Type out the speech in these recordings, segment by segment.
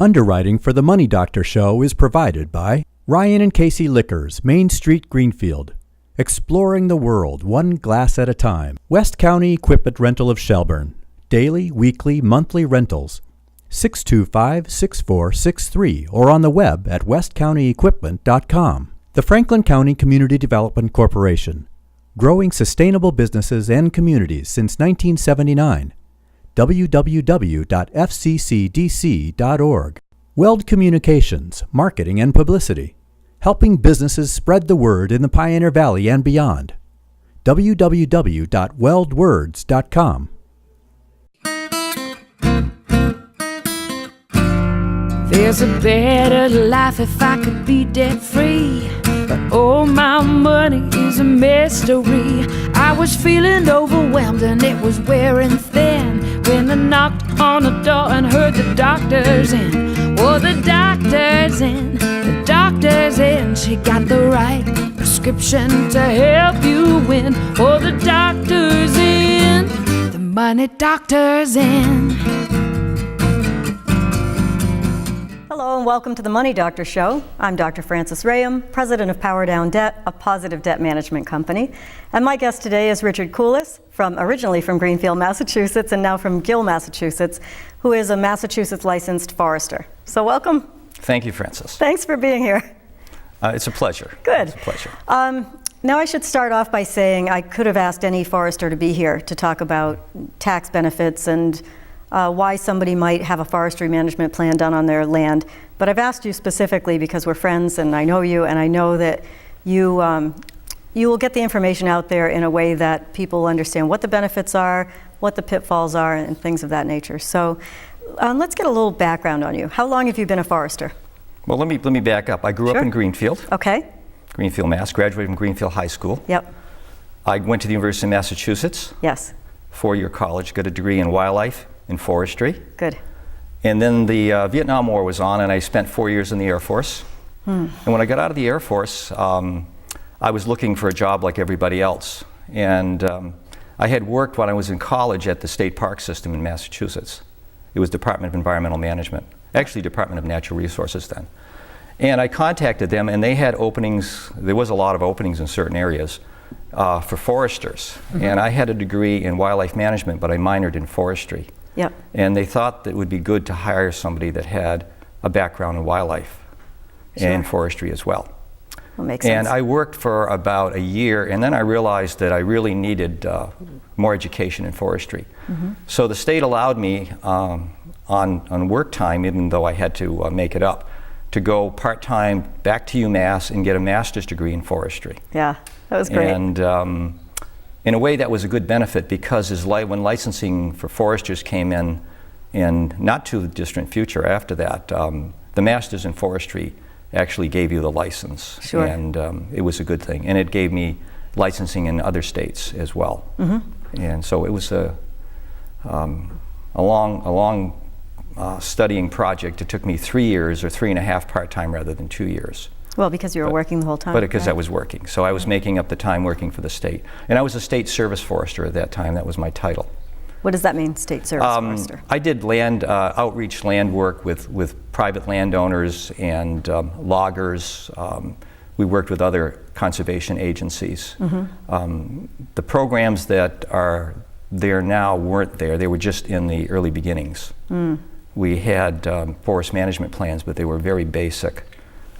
Underwriting for the Money Doctor Show is provided by Ryan and Casey Liquors, Main Street, Greenfield. Exploring the world, one glass at a time. West County Equipment Rental of Shelburne. Daily, weekly, monthly rentals. 625-6463 or on the web at westcountyequipment.com. The Franklin County Community Development Corporation. Growing sustainable businesses and communities since 1979. www.fccdc.org. Weld Communications, Marketing and Publicity. Helping businesses spread the word in the Pioneer Valley and beyond. www.weldwords.com. There's a better life if I could be debt free, but all my money is a mystery. I was feeling overwhelmed and it was wearing thin when I knocked on the door and heard the doctor's in. Well, the doctor's in, the doctor's in. She got the right prescription to help you win. Oh, the doctor's in, the money doctor's in. Hello and welcome to the Money Doctor Show. I'm Dr. Frances Rayam, president of Power Down Debt, a positive debt management company. And my guest today is Richard Kulis, originally from Greenfield, Massachusetts, and now from Gill, Massachusetts, who is a Massachusetts licensed forester. So welcome. Thank you, Frances. Thanks for being here. It's a pleasure. Good. It's a pleasure. Now I should start off by saying I could have asked any forester to be here to talk about tax benefits and why somebody might have a forestry management plan done on their land. But I've asked you specifically because we're friends and I know you, and I know that you will get the information out there in a way that people understand what the benefits are, what the pitfalls are, and things of that nature. So let's get a little background on you. How long have you been a forester? Well, let me back up. I grew up in Greenfield. Okay. Greenfield, Mass. Graduated from Greenfield High School. Yep. I went to the University of Massachusetts. Yes. 4-year college, got a degree in wildlife and forestry. Good. And then the Vietnam War was on, and I spent 4 years in the Air Force. And when I got out of the Air Force, I was looking for a job like everybody else. And I had worked when I was in college at the state park system in Massachusetts. It was Department of Environmental Management, actually Department of Natural Resources then. And I contacted them, and they had openings. There was a lot of openings in certain areas for foresters. And I had a degree in wildlife management, but I minored in forestry. Yep. And they thought that it would be good to hire somebody that had a background in wildlife and forestry as well. That makes sense. And I worked for about a year, and then I realized that I really needed more education in forestry. So the state allowed me on work time, even though I had to make it up, to go part-time back to UMass and get a master's degree in forestry. Yeah, that was great. And in a way that was a good benefit because when licensing for foresters came in not too distant future after that, the masters in forestry actually gave you the license. Sure. And it was a good thing. And it gave me licensing in other states as well. And so it was a long studying project. It took me 3 years or 3.5 part-time rather than 2 years. Well, because you were working the whole time. But because I was working. So I was making up the time working for the state. And I was a state service forester at that time. That was my title. What does that mean, state service forester? I did outreach land work with private landowners and loggers. We worked with other conservation agencies. The programs that are there now weren't there. They were just in the early beginnings. We had forest management plans, but they were very basic.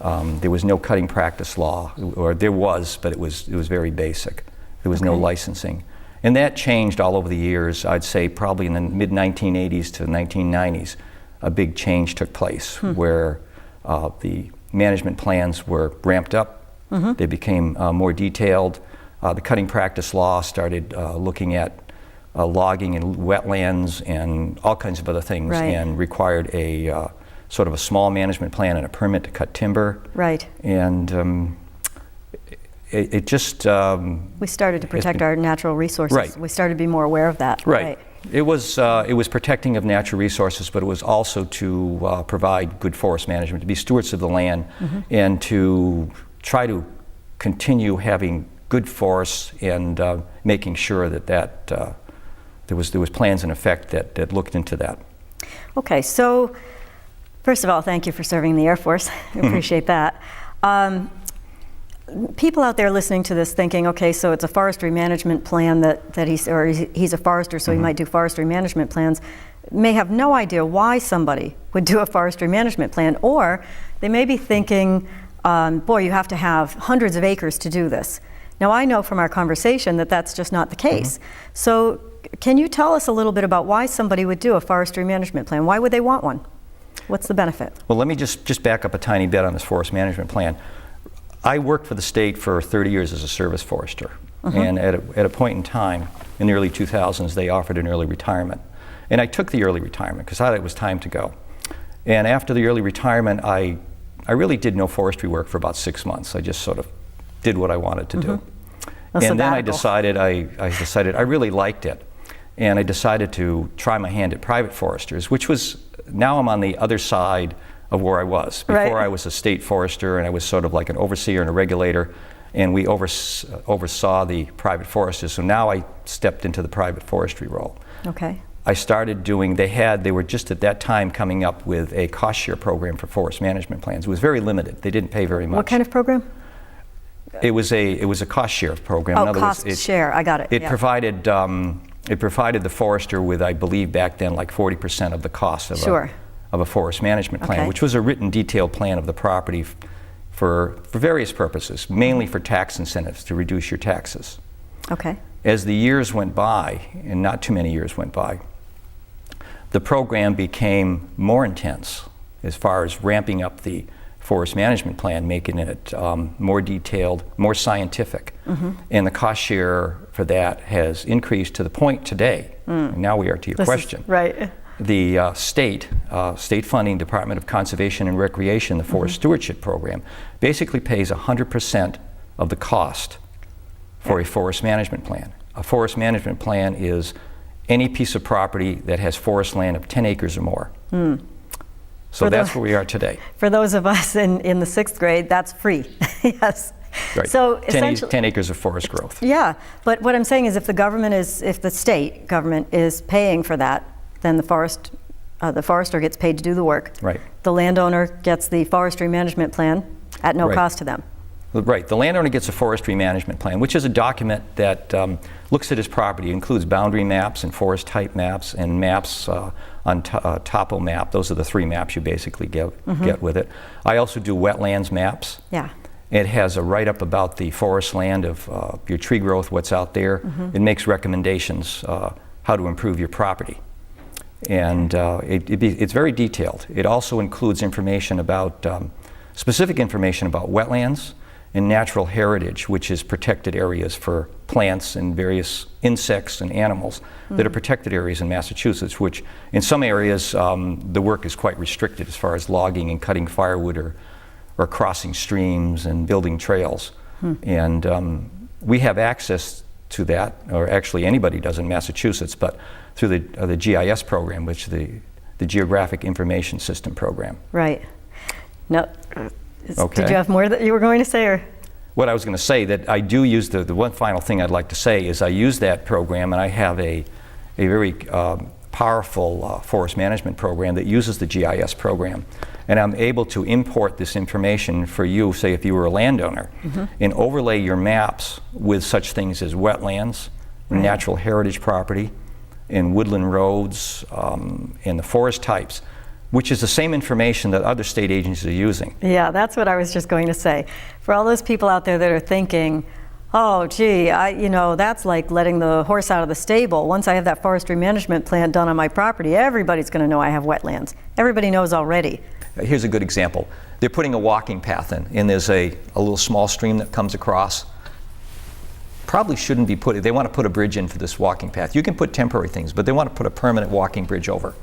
There was no cutting practice law, or there was, but it was very basic. There was no licensing. And that changed all over the years. I'd say probably in the mid-1980s to 1990s, a big change took place where the management plans were ramped up. They became more detailed. The cutting practice law started looking at logging in wetlands and all kinds of other things, and required a sort of a small management plan and a permit to cut timber. Right. And it just... we started to protect our natural resources. Right. We started to be more aware of that. Right. It was protecting of natural resources, but it was also to provide good forest management, to be stewards of the land, and to try to continue having good forests and making sure that there was plans in effect that looked into that. Okay, so First of all, thank you for serving in the Air Force. I appreciate that. People out there listening to this thinking, okay, so it's a forestry management plan that he's a forester, so he might do forestry management plans, may have no idea why somebody would do a forestry management plan, or they may be thinking, boy, you have to have hundreds of acres to do this. Now, I know from our conversation that that's just not the case. So can you tell us a little bit about why somebody would do a forestry management plan? Why would they want one? What's the benefit? Well, let me just back up a tiny bit on this forest management plan. I worked for the state for 30 years as a service forester. And at a point in time, in the early 2000s, they offered an early retirement. And I took the early retirement because I thought it was time to go. And after the early retirement, I really did no forestry work for about 6 months. I just sort of did what I wanted to do. And then I decided I really liked it. And I decided to try my hand at private foresters, which was, now I'm on the other side of where I was. Before I was a state forester, and I was sort of like an overseer and a regulator, and we oversaw the private foresters. So now I stepped into the private forestry role. Okay. I started doing, they were just at that time coming up with a cost share program for forest management plans. It was very limited. They didn't pay very much. What kind of program? It was a cost share program. Oh, in other cost words, share, I got it. It provided the forester with, I believe back then, like 40% of the cost of a forest management plan, which was a written detailed plan of the property for various purposes, mainly for tax incentives, to reduce your taxes. Okay. As the years went by, and not too many years went by, the program became more intense as far as ramping up the forest management plan, making it more detailed, more scientific. And the cost share for that has increased to the point today, and now we are to your question. Right. The state funding Department of Conservation and Recreation, the Forest Stewardship Program, basically pays 100% of the cost for a forest management plan. A forest management plan is any piece of property that has forest land of 10 acres or more. So that's where we are today. For those of us in the 6th grade, that's free. Yes. Right. So 10 acres of forest growth. Yeah, but what I'm saying is if the state government is paying for that, then the forester gets paid to do the work. Right. The landowner gets the forestry management plan at no cost to them. Right. The landowner gets a forestry management plan, which is a document that looks at his property. It includes boundary maps and forest type maps and maps on topo map. Those are the 3 maps you basically get with it. I also do wetlands maps. Yeah. It has a write-up about the forest land of your tree growth, what's out there. It makes recommendations how to improve your property. And it's very detailed. It also includes information about, specific information about wetlands and natural heritage, which is protected areas for plants and various insects and animals that are protected areas in Massachusetts, which in some areas the work is quite restricted as far as logging and cutting firewood or crossing streams and building trails. And we have access to that, or actually anybody does in Massachusetts, but through the GIS program, which is the Geographic Information System program. Right. Now, okay. Did you have more that you were going to say, or? What I was going to say, that I do use, the one final thing I'd like to say is I use that program, and I have a very powerful forest management program that uses the GIS program. And I'm able to import this information for you, say if you were a landowner, and overlay your maps with such things as wetlands, natural heritage property, and woodland roads, and the forest types, which is the same information that other state agencies are using. Yeah, that's what I was just going to say. For all those people out there that are thinking, oh, gee, that's like letting the horse out of the stable. Once I have that forestry management plan done on my property, everybody's going to know I have wetlands. Everybody knows already. Here's a good example. They're putting a walking path in, and there's a little small stream that comes across. Probably shouldn't be put, they want to put a bridge in for this walking path. You can put temporary things, but they want to put a permanent walking bridge over.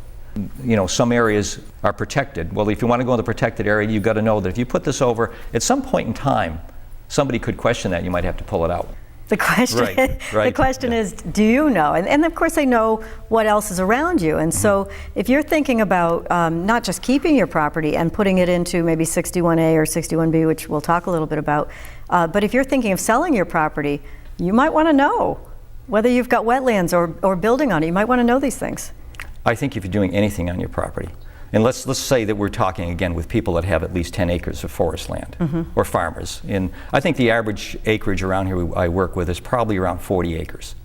Some areas are protected. Well, if you want to go in the protected area, you've got to know that if you put this over, at some point in time, somebody could question that. You might have to pull it out. The question, the question is, do you know? And of course, they know what else is around you. And so, if you're thinking about not just keeping your property and putting it into maybe 61A or 61B, which we'll talk a little bit about, but if you're thinking of selling your property, you might want to know whether you've got wetlands or building on it. You might want to know these things. I think if you're doing anything on your property, And let's say that we're talking again with people that have at least 10 acres of forest land, or farmers. And I think the average acreage around here I work with is probably around 40 acres.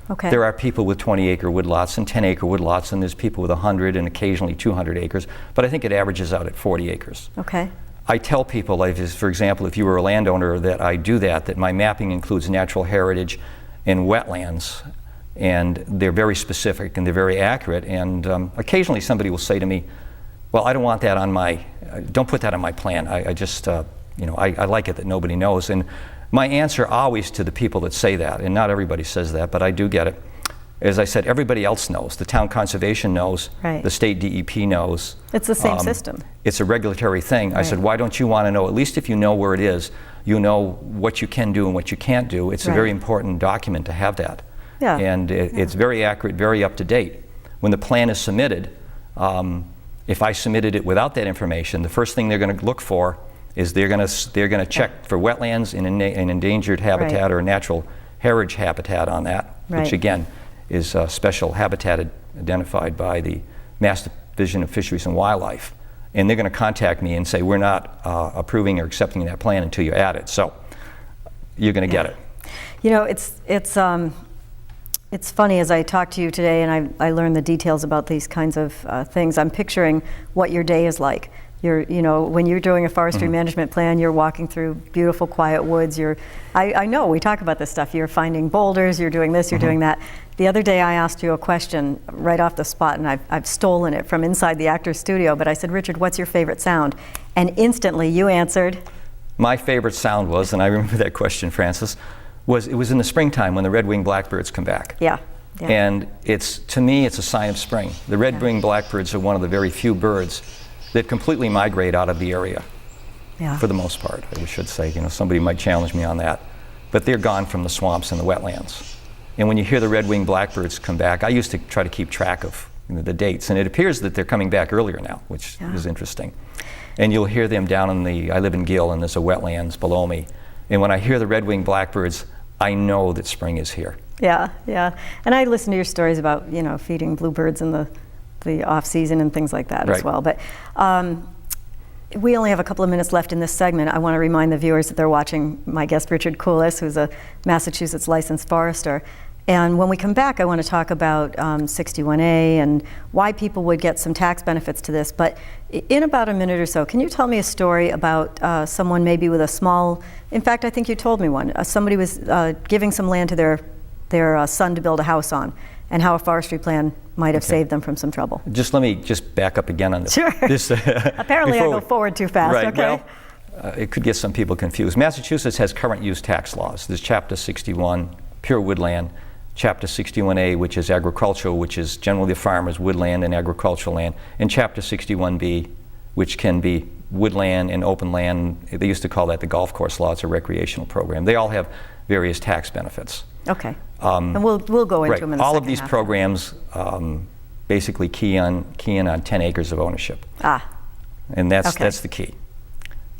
Okay. There are people with 20-acre woodlots and 10-acre woodlots, and there's people with 100 and occasionally 200 acres, but I think it averages out at 40 acres. Okay. I tell people, for example, if you were a landowner, that I do that my mapping includes natural heritage and wetlands, and they're very specific and they're very accurate, and occasionally somebody will say to me, well, I don't want that on my, don't put that on my plan. I just, I like it that nobody knows. And my answer always to the people that say that, and not everybody says that, but I do get it, as I said, everybody else knows. The town conservation knows, right. The state DEP knows. It's the same system. It's a regulatory thing. Right. I said, why don't you want to know, at least if you know where it is, you know what you can do and what you can't do. It's a very important document to have that. Yeah. And it's very accurate, very up to date. When the plan is submitted, if I submitted it without that information, the first thing they're going to look for is they're going to check for wetlands and endangered habitat or natural heritage habitat on that, which again is special habitat identified by the Mass Division of Fisheries and Wildlife. And they're going to contact me and say, we're not approving or accepting that plan until you add it. So you're going to get it. You know, it's funny, as I talk to you today and I learn the details about these kinds of things, I'm picturing what your day is like. When you're doing a forestry management plan, you're walking through beautiful, quiet woods. I know, we talk about this stuff. You're finding boulders, you're doing this, you're doing that. The other day I asked you a question right off the spot, and I've stolen it from inside the actor's studio, but I said, Richard, what's your favorite sound? And instantly you answered. My favorite sound was, and I remember that question, Frances, it was in the springtime when the red-winged blackbirds come back. Yeah. And to me, it's a sign of spring. The red-winged blackbirds are one of the very few birds that completely migrate out of the area, for the most part, I should say. Somebody might challenge me on that. But they're gone from the swamps and the wetlands. And when you hear the red-winged blackbirds come back, I used to try to keep track of the dates, and it appears that they're coming back earlier now, which is interesting. And you'll hear them down I live in Gill, and there's a wetlands below me. And when I hear the red-winged blackbirds, I know that spring is here. Yeah, yeah. And I listen to your stories about, feeding bluebirds in the off-season and things like that as well. But we only have a couple of minutes left in this segment. I want to remind the viewers that they're watching my guest, Richard Kulis, who's a Massachusetts licensed forester. And when we come back, I want to talk about 61A and why people would get some tax benefits to this. But in about a minute or so, can you tell me a story about someone maybe with a small, in fact, I think you told me one. Somebody was giving some land to their son to build a house on, and how a forestry plan might have saved them from some trouble. Let me back up again on this. Sure. Apparently I go forward too fast, right, okay? Well, it could get some people confused. Massachusetts has current use tax laws. There's Chapter 61, pure woodland, Chapter 61A, which is agricultural, which is generally the farmers' woodland and agricultural land, and Chapter 61B, which can be woodland and open land. They used to call that the golf course law. It's a recreational program. They all have various tax benefits. Okay. And we'll go into them in the all second of these half. programs basically key in on 10 acres of ownership. And that's the key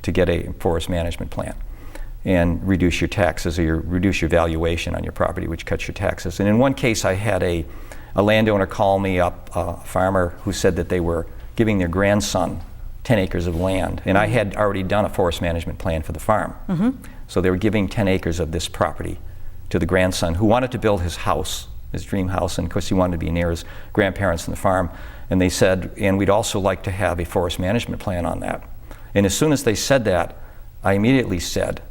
to get a forest management plan and reduce your taxes or reduce your valuation on your property, which cuts your taxes. And in one case, I had a landowner call me up, a farmer who said that they were giving their grandson 10 acres of land, and I had already done a forest management plan for the farm. So they were giving 10 acres of this property to the grandson who wanted to build his house, his dream house, and of course he wanted to be near his grandparents and the farm. And they said, and we'd also like to have a forest management plan on that. And as soon as they said that, I immediately said,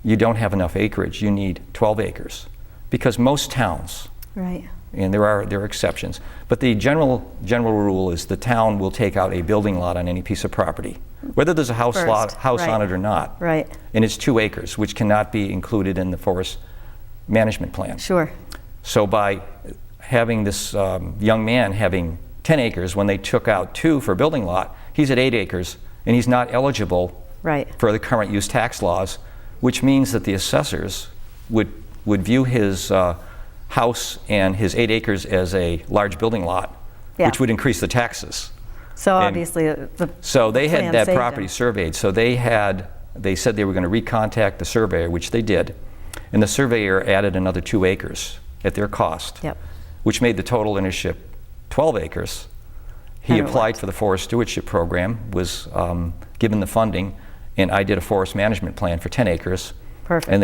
you don't have enough acreage, you need 12 acres. Because most towns, and there are exceptions, but the general rule is the town will take out a building lot on any piece of property, whether there's a house on it or not. And it's 2 acres, which cannot be included in the forest management plan. So by having this young man having 10 acres, when they took out 2 for a building lot, he's at 8 acres, and he's not eligible for the current use tax laws, which means that the assessors would view his house and his 8 acres as a large building lot, which would increase the taxes. So obviously, so they had that property surveyed. So they said they were going to recontact the surveyor, which they did, and the surveyor added another 2 acres at their cost, which made the total ownership 12 acres. He And it applied worked. for the Forest Stewardship Program, was given the funding, and I did a forest management plan for 10 acres. Perfect. And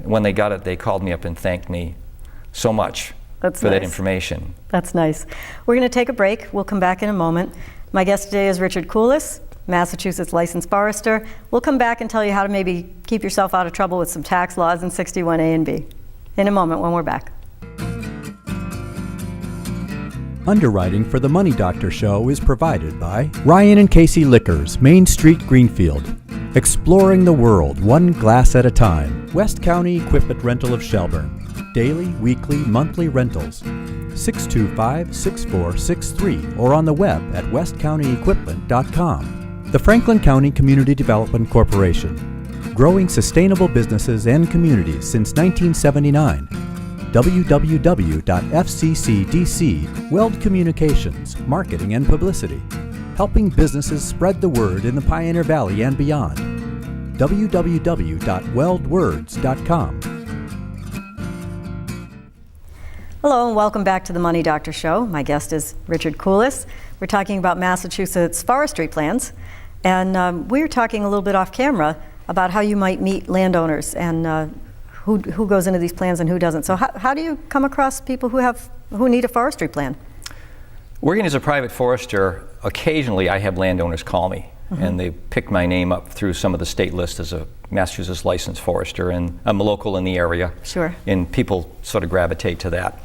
when they got it, they called me up and thanked me so much That's for that nice. information. That's nice. We're going to take a break. We'll come back in a moment. My guest today is Richard Kulis, Massachusetts licensed forester. We'll come back and tell you how to maybe keep yourself out of trouble with some tax laws in 61A and B in a moment when we're back. Underwriting for the Money Doctor Show is provided by Ryan and Casey Liquors, Main Street, Greenfield. Exploring the world, one glass at a time. West County Equipment Rental of Shelburne. Daily, weekly, monthly rentals. 625-6463 or on the web at westcountyequipment.com. The Franklin County Community Development Corporation. Growing sustainable businesses and communities since 1979. www.fccdc. Weld Communications, Marketing and Publicity. Helping businesses spread the word in the Pioneer Valley and beyond. www.weldwords.com. Hello and welcome back to the Money Doctor Show. My guest is Richard Kulis. We're talking about Massachusetts forestry plans, and we were talking a little bit off camera about how you might meet landowners and who goes into these plans and who doesn't. So how do you come across people who need a forestry plan? Working as a private forester, occasionally I have landowners call me, and they pick my name up through some of the state lists as a Massachusetts licensed forester, and I'm a local in the area. Sure. And people sort of gravitate to that.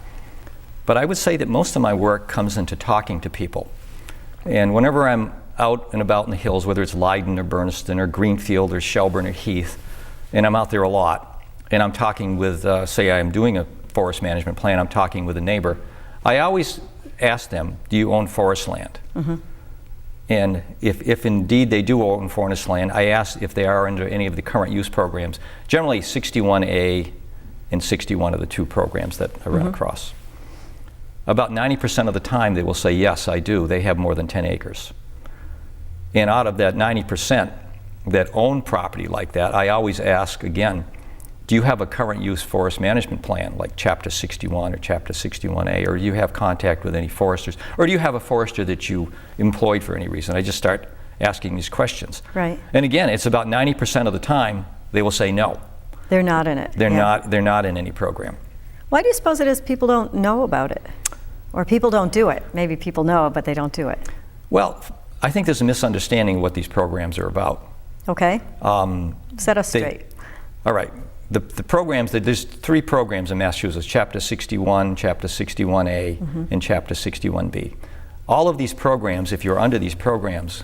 But I would say that most of my work comes into talking to people. And whenever I'm out and about in the hills, whether it's Leiden or Berniston or Greenfield or Shelburne or Heath, and I'm out there a lot, and I'm talking with, say I'm doing a forest management plan, I'm talking with a neighbor, I always ask them, do you own forest land? And if indeed they do own forest land, I ask if they are under any of the current use programs. Generally 61A and 61 are the two programs that I run across. About 90% of the time they will say, yes, I do. They have more than 10 acres. And out of that 90% that own property like that, I always ask again, do you have a current use forest management plan, like Chapter 61 or Chapter 61A, or do you have contact with any foresters, or do you have a forester that you employed for any reason? I just start asking these questions. Right. And again, it's about 90% of the time they will say no. They're not in it. They're not in any program. Why do you suppose it is people don't know about it? Or people don't do it? Maybe people know, but they don't do it. Well, I think there's a misunderstanding of what these programs are about. Okay. Set us straight. All right. The programs, there's three programs in Massachusetts, Chapter 61, Chapter 61A, and Chapter 61B. All of these programs, if you're under these programs,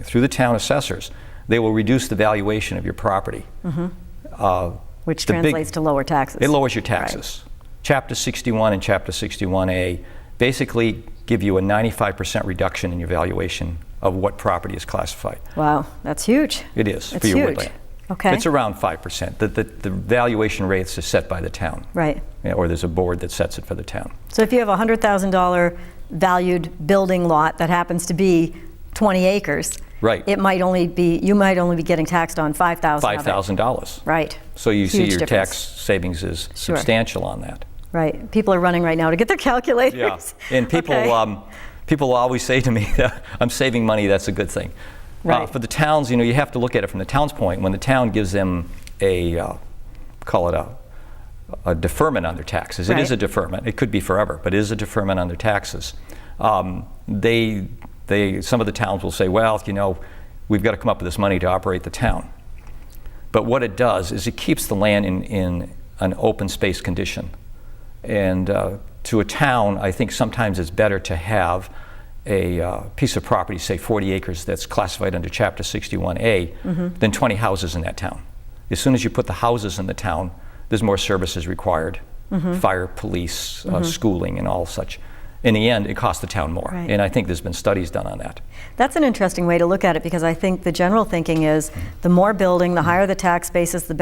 through the town assessors, they will reduce the valuation of your property. Which translates to lower taxes. It lowers your taxes. Right. Chapter 61 and Chapter 61A basically give you a 95% reduction in your valuation of what property is classified. Wow, that's huge. It is That's for your huge. woodland. Okay. It's around 5%. The valuation rates are set by the town. Right. Or there's a board that sets it for the town. So if you have a $100,000 valued building lot that happens to be 20 acres, right, you might only be getting taxed on $5,000. $5,000. Right. So you see Huge your difference. tax savings is substantial on that. Right. People are running right now to get their calculators. Yeah. And people, Okay. people always say to me that I'm saving money. That's a good thing. Right. For the towns, you have to look at it from the town's point. When the town gives them a deferment on their taxes, it is a deferment. It could be forever, but it is a deferment on their taxes. Some of the towns will say, well, we've got to come up with this money to operate the town. But what it does is it keeps the land in an open space condition. And to a town, I think sometimes it's better to have a piece of property, say 40 acres, that's classified under Chapter 61A, than 20 houses in that town. As soon as you put the houses in the town, there's more services required, fire, police, schooling, and all such. In the end, it costs the town more. Right. And I think there's been studies done on that. That's an interesting way to look at it, because I think the general thinking is the more building, the higher the tax basis, the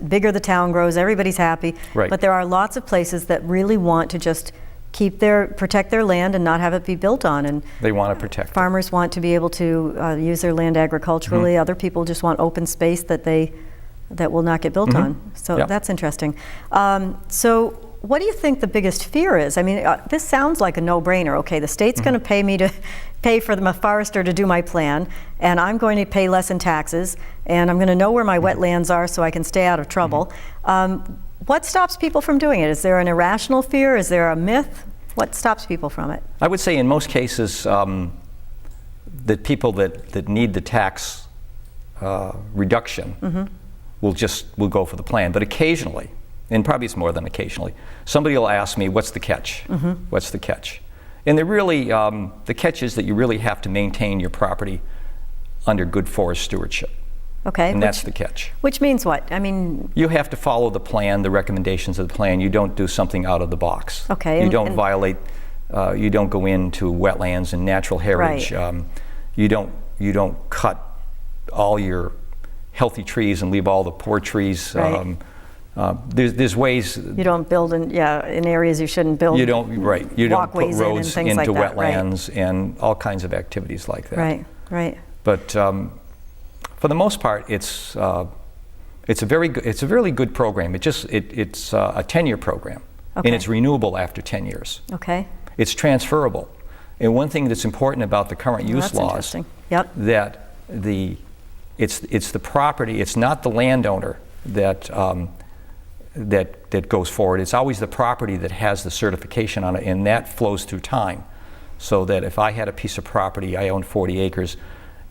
bigger the town grows, everybody's happy. Right. But there are lots of places that really want to just protect their land and not have it be built on. And They want to protect it. farmers want to be able to use their land agriculturally. Other people just want open space that will not get built on. So Yeah. that's interesting. So what do you think the biggest fear is? I mean, this sounds like a no-brainer. Okay, the state's going to pay for the forester to do my plan, and I'm going to pay less in taxes, and I'm going to know where my wetlands are so I can stay out of trouble. What stops people from doing it? Is there an irrational fear? Is there a myth? What stops people from it? I would say in most cases, the people that need the tax reduction will go for the plan. But occasionally, and probably it's more than occasionally, somebody will ask me, what's the catch? What's the catch? And the catch is that you really have to maintain your property under good forest stewardship. Okay. And that's the catch. Which means what? I mean, you have to follow the plan, the recommendations of the plan. You don't do something out of the box. Okay. You don't violate, you don't go into wetlands and natural heritage. Right. You don't cut all your healthy trees and leave all the poor trees. Right. There's ways. You don't build in areas you shouldn't build. You don't You don't put walkways roads in and into things like that, wetlands and all kinds of activities like that. Right. But for the most part, it's a really good program. It's a 10-year program, Okay. and it's renewable after 10 years. Okay. It's transferable. And one thing that's important about the current use That's laws, interesting. Yep. that it's the property, it's not the landowner that goes forward. It's always the property that has the certification on it, and that flows through time. So that if I had a piece of property, I owned 40 acres,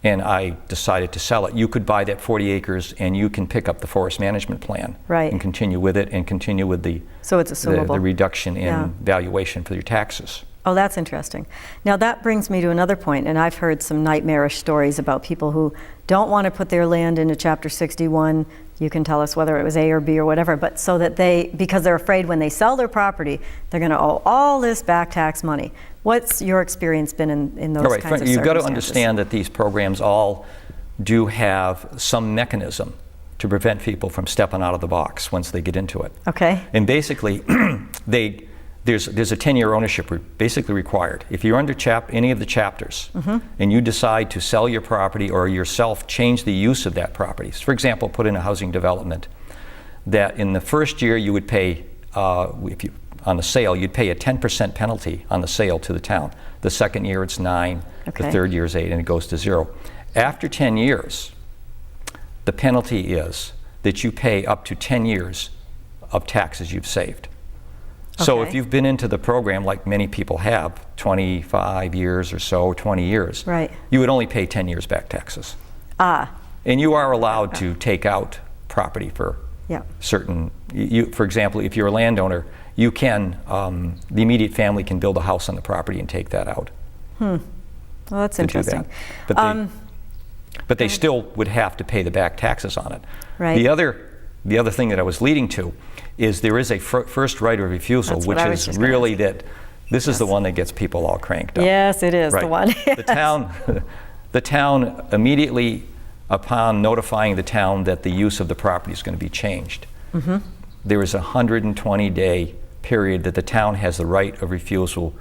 and I decided to sell it, you could buy that 40 acres and you can pick up the forest management plan. Right. And continue with it and continue with So it's assumable. the reduction in Yeah. valuation for your taxes. Oh, that's interesting. Now that brings me to another point, and I've heard some nightmarish stories about people who don't want to put their land into Chapter 61. You can tell us whether it was A or B or whatever, but so that because they're afraid when they sell their property, they're going to owe all this back tax money. What's your experience been in those kinds of circumstances? You've got to understand that these programs all do have some mechanism to prevent people from stepping out of the box once they get into it. Okay. And basically, there's a 10-year ownership basically required. If you're under any of the chapters and you decide to sell your property or yourself change the use of that property, for example, put in a housing development, that in the first year you would pay, on the sale, you'd pay a 10% penalty on the sale to the town. The second year it's 9, Okay. the third year is 8, and it goes to 0. After 10 years, the penalty is that you pay up to 10 years of taxes you've saved. So Okay. if you've been into the program, like many people have, 25 years or so, 20 years, Right. you would only pay 10 years back taxes. Ah, And you are allowed to take out property for yeah. certain, for example, if you're a landowner, you can, the immediate family can build a house on the property and take that out. Well, that's to do interesting. that. But they still would have to pay the back taxes on it. Right. The other thing that I was leading to is there is a first right of refusal, That's what which I was is just gonna really ask. that this is the one that gets people all cranked up. Yes, it is the Right. one. The town immediately upon notifying the town that the use of the property is going to be changed, there is a 120-day period that the town has the right of refusal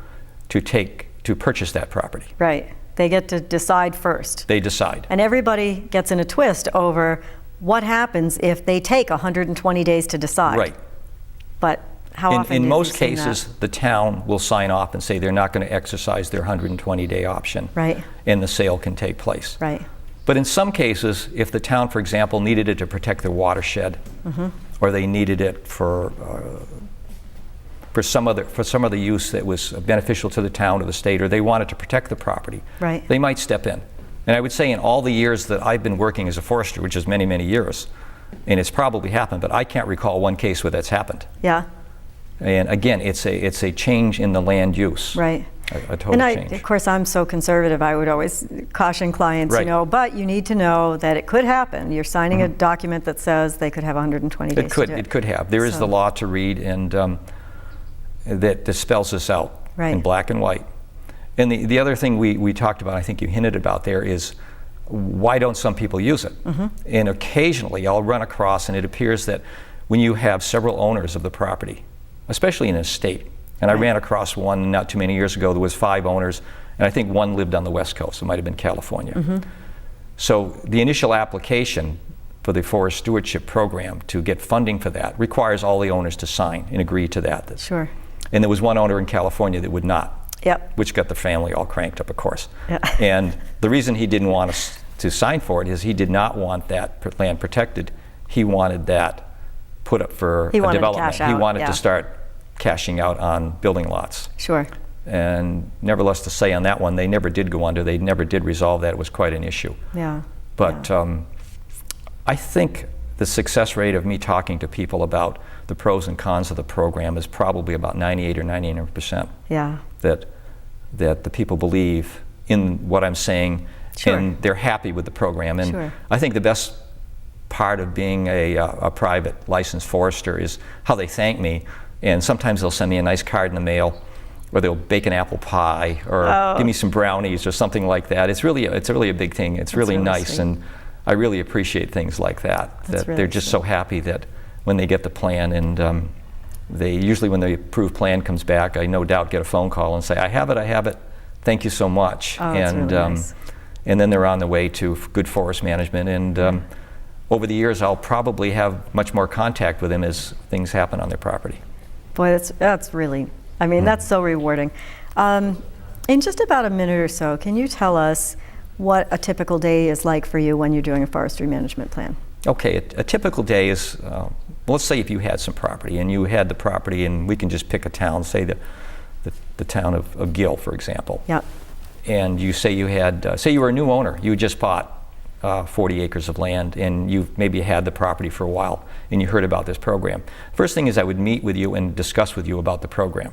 to purchase that property. Right. They get to decide first. They decide. And everybody gets in a twist over what happens if they take 120 days to decide. Right. But how often In have most you seen cases, that? the town will sign off and say they're not going to exercise their 120-day option. Right. And the sale can take place. Right. But in some cases, if the town, for example, needed it to protect their watershed, or they needed it for some other use that was beneficial to the town or the state, or they wanted to protect the property, Right. they might step in. And I would say in all the years that I've been working as a forester, which is many, many years, and it's probably happened, but I can't recall one case where that's happened. Yeah. And again, it's a change in the land use. Right. A total And change. of course, I'm so conservative, I would always caution clients, Right. but you need to know that it could happen. You're signing a document that says they could have 120 days to do it. It could have. There is So- the law to read, and that spells this out in Right. black and white. And the other thing we talked about, I think you hinted about there, is why don't some people use it? And occasionally I'll run across, and it appears that when you have several owners of the property, especially in a state, and I Right. ran across one not too many years ago, there was 5 owners, and I think one lived on the West Coast, it might have been California. So the initial application for the forest stewardship program to get funding for that requires all the owners to sign and agree to that. Sure. And there was one owner in California that would not. Yep. Which got the family all cranked up, of course. Yeah. And the reason he didn't want us to sign for it is he did not want that land protected. He wanted that put up for He wanted to development. cash out, He wanted yeah. to start cashing out on building lots. Sure. And nevertheless to say on that one, they never did go under. They never did resolve that. It was quite an issue. Yeah. But I think the success rate of me talking to people about the pros and cons of the program is probably about 98 or 99%. Yeah. That the people believe in what I'm saying, Sure. and they're happy with the program. And Sure. I think the best part of being a private licensed forester is how they thank me. And sometimes they'll send me a nice card in the mail, or they'll bake an apple pie, or give me some brownies or something like that. It's really a big thing. It's really nice, sweet. and I really appreciate things like that. That's That really they're just sweet. so happy that when they get the plan, and they usually, when the approved plan comes back, I no doubt get a phone call and say, I have it, thank you so much. Oh, that's and really nice. and then they're on the way to good forest management. And over the years, I'll probably have much more contact with them as things happen on their property. Boy, that's really, I mean, that's so rewarding. In just about a minute or so, can you tell us what a typical day is like for you when you're doing a forestry management plan? Okay, a typical day is, let's say if you had some property and you had the property, and we can just pick a town, say the town of Gill, for example. Yeah. And you say you had, say you were a new owner, you just bought 40 acres of land, and you've maybe had the property for a while, and you heard about this program. First thing is I would meet with you and discuss with you about the program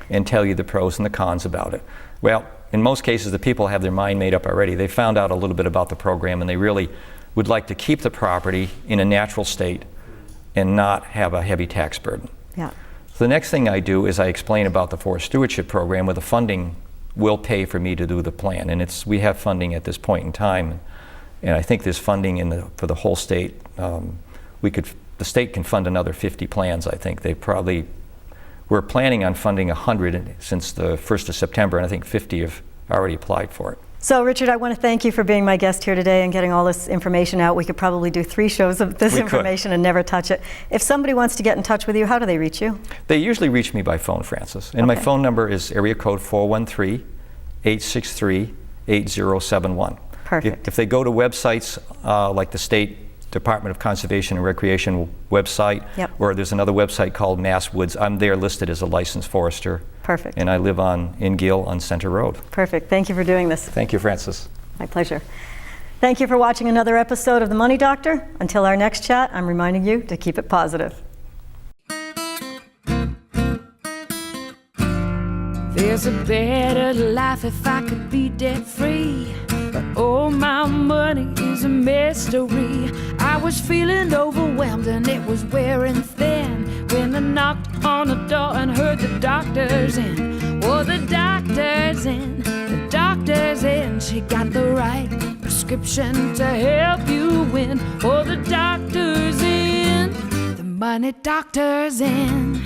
and tell you the pros and the cons about it. Well, in most cases, the people have their mind made up already. They found out a little bit about the program, and they really would like to keep the property in a natural state and not have a heavy tax burden. Yeah. So the next thing I do is I explain about the forest stewardship program, where the funding will pay for me to do the plan. And we have funding at this point in time. And I think there's funding for the whole state. The state can fund another 50 plans, I think. We're planning on funding 100 since the 1st of September, and I think 50 have already applied for it. So, Richard, I want to thank you for being my guest here today and getting all this information out. We could probably do 3 shows of this information and never touch it. If somebody wants to get in touch with you, how do they reach you? They usually reach me by phone, Francis. And my phone number is area code 413-863-8071. Perfect. If they go to websites like the State Department of Conservation and Recreation website, or there's another website called Mass Woods, I'm there listed as a licensed forester. Perfect. And I live in Gill on Center Road. Perfect. Thank you for doing this. Thank you, Francis. My pleasure. Thank you for watching another episode of The Money Doctor. Until our next chat, I'm reminding you to keep it positive. There's a better life if I could be debt free, but all my money is a mystery. I was feeling overwhelmed and it was wearing thin when I knocked on the door and heard the doctor's in. Oh, the doctor's in, the doctor's in. She got the right prescription to help you win. Oh, the doctor's in, the money doctor's in.